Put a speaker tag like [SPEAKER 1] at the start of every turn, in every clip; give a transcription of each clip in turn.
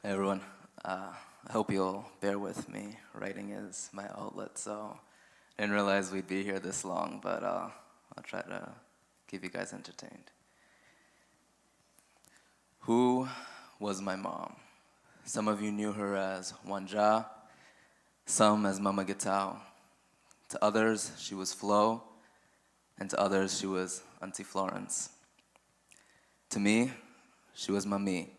[SPEAKER 1] Hey everyone, I hope you'll bear with me. Writing is my outlet, so I didn't realize we'd be here this long, but I'll try to keep you guys entertained. Who was my mom? Some of you knew her as Wanja, some as Mama Gitao. To others, she was Flo, and to others, she was Auntie Florence. To me, she was Mami,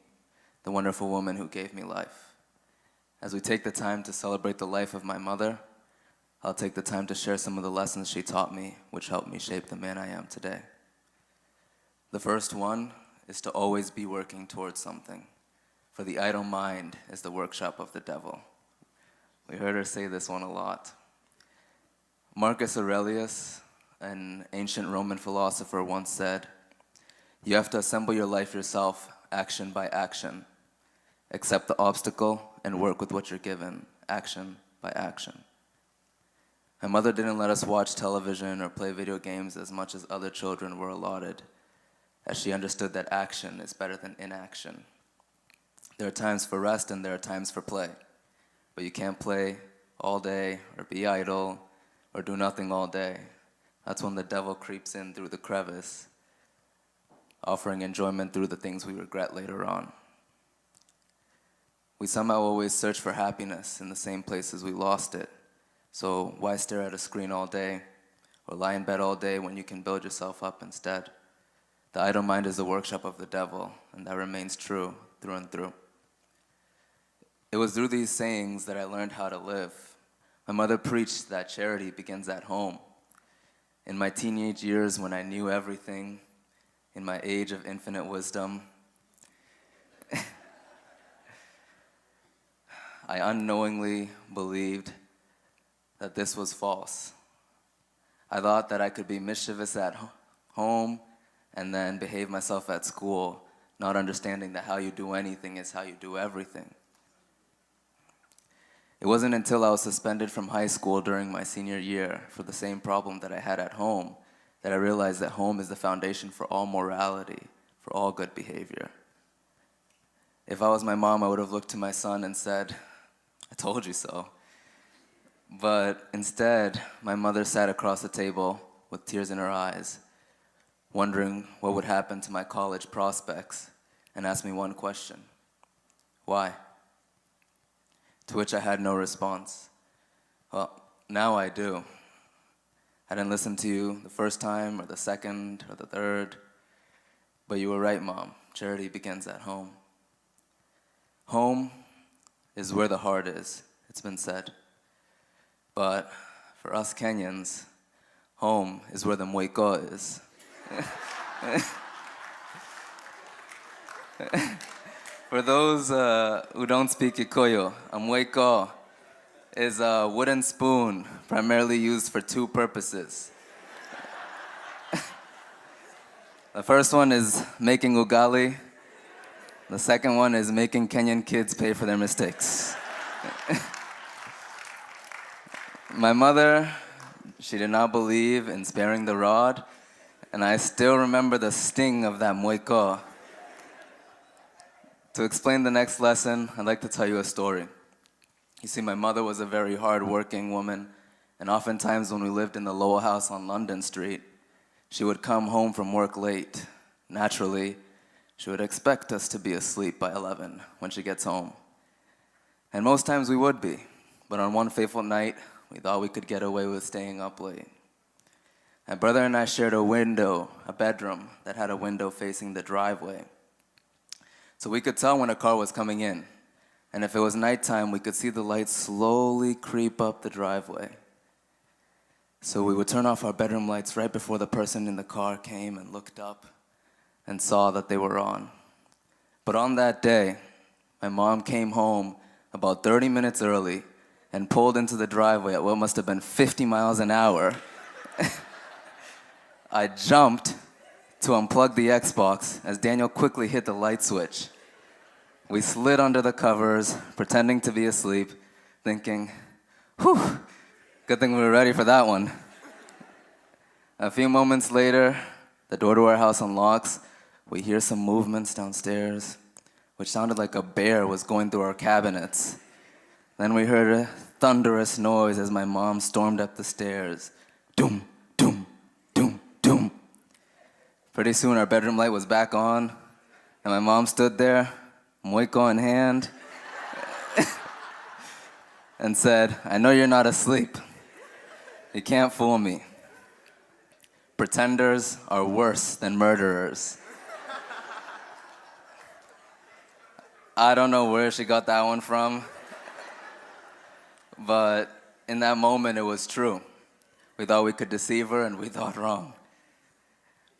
[SPEAKER 1] the wonderful woman who gave me life. As we take the time to celebrate the life of my mother, I'll take the time to share some of the lessons she taught me, which helped me shape the man I am today. The first one is to always be working towards something, for the idle mind is the workshop of the devil. We heard her say this one a lot. Marcus Aurelius, an ancient Roman philosopher, once said, "You have to assemble your life yourself, action by action. Accept the obstacle and work with what you're given, action by action." My mother didn't let us watch television or play video games as much as other children were allotted, as she understood that action is better than inaction. There are times for rest and there are times for play, but you can't play all day or be idle or do nothing all day. That's when the devil creeps in through the crevice, offering enjoyment through the things we regret later on. We somehow always search for happiness in the same places we lost it. So why stare at a screen all day or lie in bed all day when you can build yourself up instead? The idle mind is the workshop of the devil, and that remains true through and through. It was through these sayings that I learned how to live. My mother preached that charity begins at home. In my teenage years, when I knew everything, in my age of infinite wisdom, I unknowingly believed that this was false. I thought that I could be mischievous at home and then behave myself at school, not understanding that how you do anything is how you do everything. It wasn't until I was suspended from high school during my senior year for the same problem that I had at home that I realized that home is the foundation for all morality, for all good behavior. If I was my mom, I would have looked to my son and said, "I told you so." But instead, my mother sat across the table with tears in her eyes, wondering what would happen to my college prospects, and asked me one question: "Why?" To which I had no response. Well, now I do. I didn't listen to you the first time, or the second, or the third, but you were right, Mom. Charity begins at home. Home is where the heart is, it's been said. But for us Kenyans, home is where the mwiko is. For those who don't speak Kikuyu, a mwiko is a wooden spoon primarily used for two purposes. The first one is making ugali. The second one is making Kenyan kids pay for their mistakes. My mother, she did not believe in sparing the rod, and I still remember the sting of that mwiko. To explain the next lesson, I'd like to tell you a story. You see, my mother was a very hard-working woman, and oftentimes when we lived in the Lowell house on London Street, she would come home from work late. Naturally, she would expect us to be asleep by 11 when she gets home. And most times we would be, but on one fateful night, we thought we could get away with staying up late. My brother and I shared a bedroom that had a window facing the driveway. So we could tell when a car was coming in. And if it was nighttime, we could see the lights slowly creep up the driveway. So we would turn off our bedroom lights right before the person in the car came and looked up and saw that they were on. But on that day, my mom came home about 30 minutes early and pulled into the driveway at what must have been 50 miles an hour. I jumped to unplug the Xbox as Daniel quickly hit the light switch. We slid under the covers, pretending to be asleep, thinking, "Whew, good thing we were ready for that one." A few moments later, the door to our house unlocks. We hear some movements downstairs. which sounded like a bear was going through our cabinets. Then we heard a thunderous noise as my mom stormed up the stairs. Doom, doom, doom, doom. Pretty soon our bedroom light was back on, and my mom stood there, moiko in hand, and said, "I know you're not asleep. You can't fool me. Pretenders are worse than murderers." I don't know where she got that one from, but in that moment it was true. We thought we could deceive her, and we thought wrong.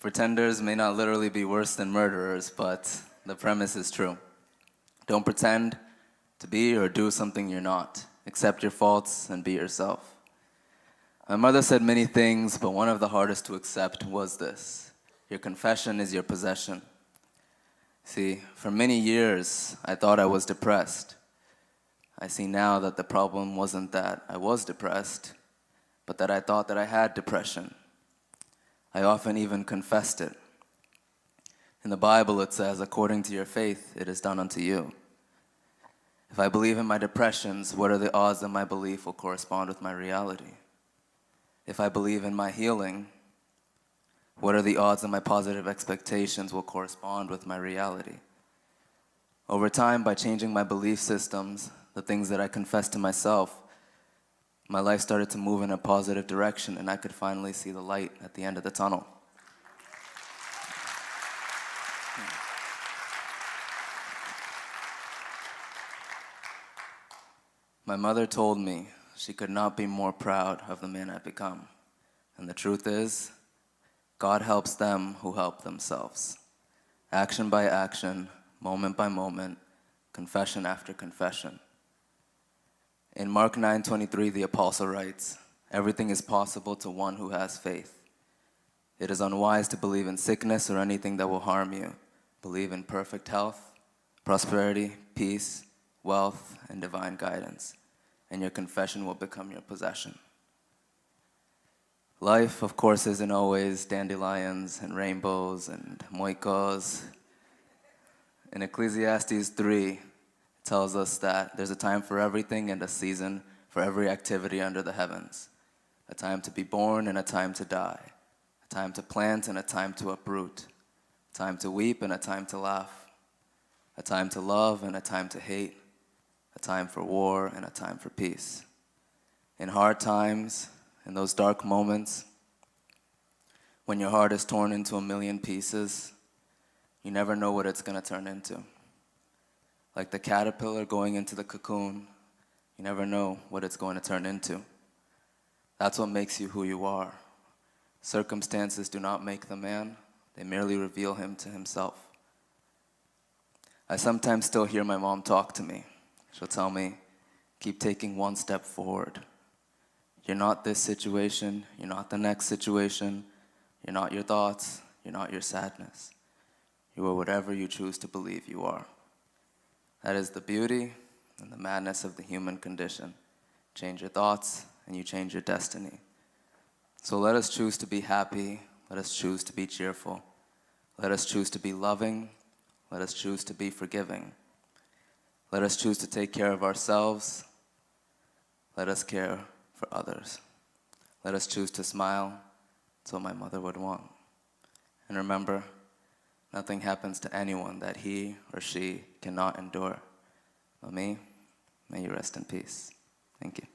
[SPEAKER 1] Pretenders may not literally be worse than murderers, but the premise is true. Don't pretend to be or do something you're not. Accept your faults and be yourself. My mother said many things, but one of the hardest to accept was this: your confession is your possession. See, for many years, I thought I was depressed. I see now that the problem wasn't that I was depressed, but that I thought that I had depression. I often even confessed it. In the Bible, it says, "According to your faith, it is done unto you." If I believe in my depressions, what are the odds that my belief will correspond with my reality? If I believe in my healing, what are the odds that my positive expectations will correspond with my reality? Over time, by changing my belief systems, the things that I confessed to myself, my life started to move in a positive direction, and I could finally see the light at the end of the tunnel. My mother told me she could not be more proud of the man I've become. And the truth is, God helps them who help themselves. Action by action, moment by moment, confession after confession. In Mark 9:23, the apostle writes, "Everything is possible to one who has faith. It is unwise to believe in sickness or anything that will harm you. Believe in perfect health, prosperity, peace, wealth, and divine guidance, and your confession will become your possession." Life, of course, isn't always dandelions and rainbows and moikos. In Ecclesiastes 3, it tells us that there's a time for everything and a season for every activity under the heavens. A time to be born and a time to die. A time to plant and a time to uproot. A time to weep and a time to laugh. A time to love and a time to hate. A time for war and a time for peace. In hard times, in those dark moments, when your heart is torn into a million pieces, you never know what it's going to turn into. Like the caterpillar going into the cocoon, you never know what it's going to turn into. That's what makes you who you are. Circumstances do not make the man, they merely reveal him to himself. I sometimes still hear my mom talk to me. She'll tell me, "Keep taking one step forward. You're not this situation, you're not the next situation, you're not your thoughts, you're not your sadness. You are whatever you choose to believe you are." That is the beauty and the madness of the human condition. Change your thoughts and you change your destiny. So let us choose to be happy, let us choose to be cheerful, let us choose to be loving, let us choose to be forgiving. Let us choose to take care of ourselves, let us care for others. Let us choose to smile. That's what my mother would want. And remember, nothing happens to anyone that he or she cannot endure. But me, may you rest in peace. Thank you.